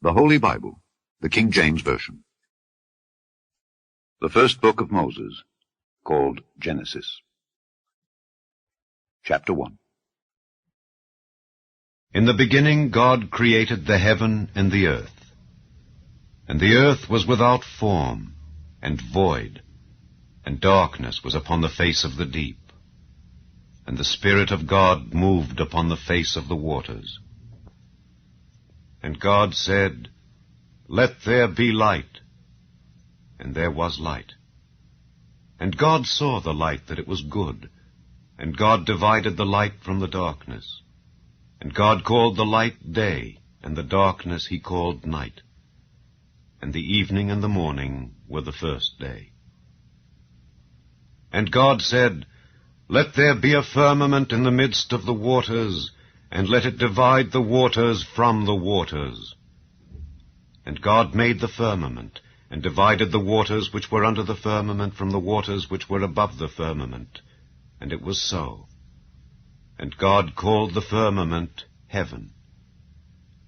The Holy Bible, the King James Version. The first book of Moses, called Genesis. Chapter 1. In the beginning God created the heaven and the earth. And the earth was without form and void, and darkness was upon the face of the deep. And the Spirit of God moved upon the face of the waters. And God said, "Let there be light." And there was light. And God saw the light that it was good. And God divided the light from the darkness. And God called the light day, and the darkness he called night. And the evening and the morning were the first day. And God said, "Let there be a firmament in the midst of the waters, and let it divide the waters from the waters." And God made the firmament, and divided the waters which were under the firmament from the waters which were above the firmament. And it was so. And God called the firmament heaven.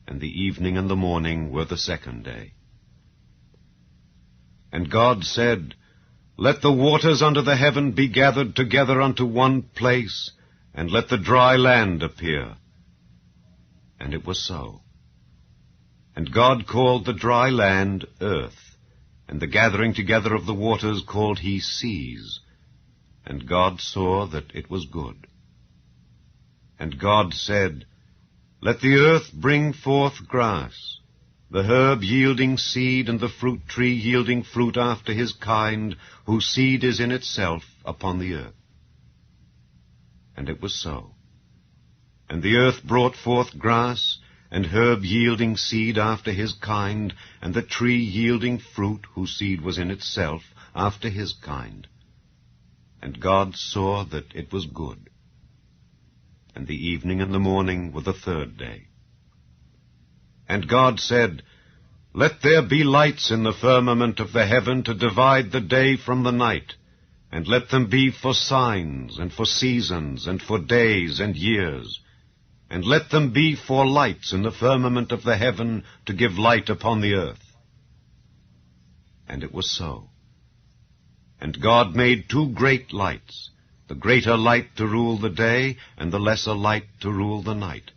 And the evening and the morning were the second day. And God said, "Let the waters under the heaven be gathered together unto one place, and let the dry land appear." And it was so. And God called the dry land earth, and the gathering together of the waters called he seas. And God saw that it was good. And God said, "Let the earth bring forth grass, the herb yielding seed, and the fruit tree yielding fruit after his kind, whose seed is in itself upon the earth." And it was so. And the earth brought forth grass, and herb yielding seed after his kind, and the tree yielding fruit, whose seed was in itself after his kind. And God saw that it was good. And the evening and the morning were the third day. And God said, "Let there be lights in the firmament of the heaven to divide the day from the night, and let them be for signs, and for seasons, and for days and years. And let them be for lights in the firmament of the heaven to give light upon the earth." And it was so. And God made two great lights, the greater light to rule the day, and the lesser light to rule the night.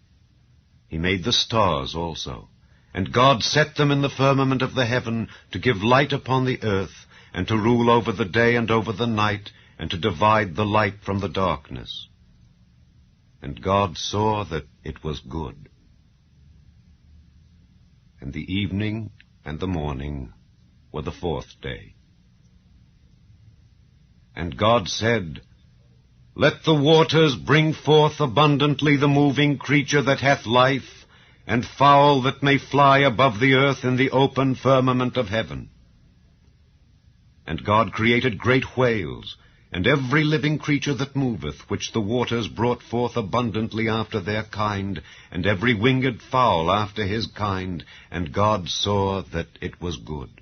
He made the stars also. And God set them in the firmament of the heaven to give light upon the earth, and to rule over the day and over the night, and to divide the light from the darkness. And God saw that it was good. And the evening and the morning were the fourth day. And God said, "Let the waters bring forth abundantly the moving creature that hath life, and fowl that may fly above the earth in the open firmament of heaven." And God created great whales, and every living creature that moveth, which the waters brought forth abundantly after their kind, and every winged fowl after his kind. And God saw that it was good.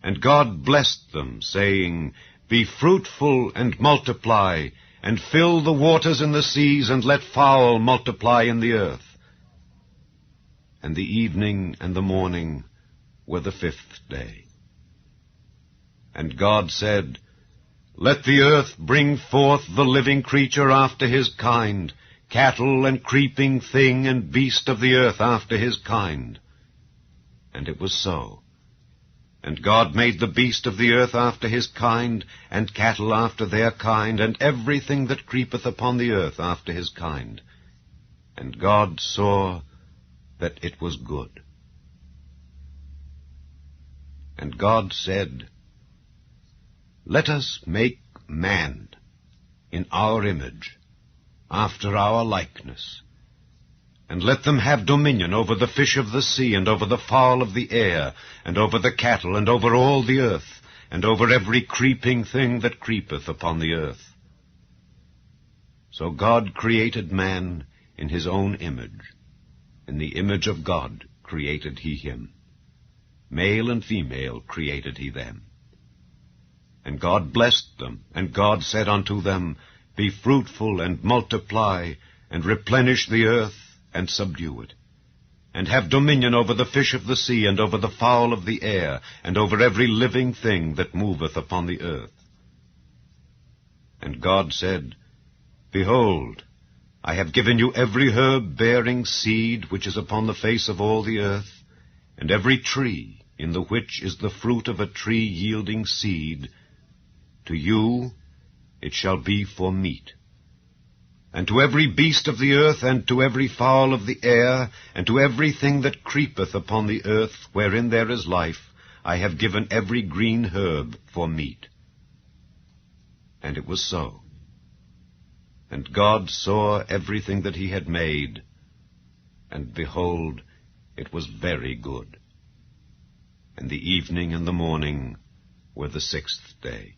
And God blessed them, saying, "Be fruitful and multiply, and fill the waters in the seas, and let fowl multiply in the earth." And the evening and the morning were the fifth day. And God said, "Let the earth bring forth the living creature after his kind, cattle and creeping thing and beast of the earth after his kind." And it was so. And God made the beast of the earth after his kind, and cattle after their kind, and everything that creepeth upon the earth after his kind. And God saw that it was good. And God said, "Let us make man in our image, after our likeness, and let them have dominion over the fish of the sea, and over the fowl of the air, and over the cattle, and over all the earth, and over every creeping thing that creepeth upon the earth." So God created man in his own image. In the image of God created he him. Male and female created he them. And God blessed them, and God said unto them, "Be fruitful and multiply, and replenish the earth, and subdue it, and have dominion over the fish of the sea, and over the fowl of the air, and over every living thing that moveth upon the earth. And God said, Behold, I have given you every herb bearing seed which is upon the face of all the earth, and every tree in the which is the fruit of a tree yielding seed. To you it shall be for meat. And to every beast of the earth, and to every fowl of the air, and to everything that creepeth upon the earth, wherein there is life, I have given every green herb for meat. And it was so. And God saw everything that he had made, and behold, it was very good. And the evening and the morning were the 6th day.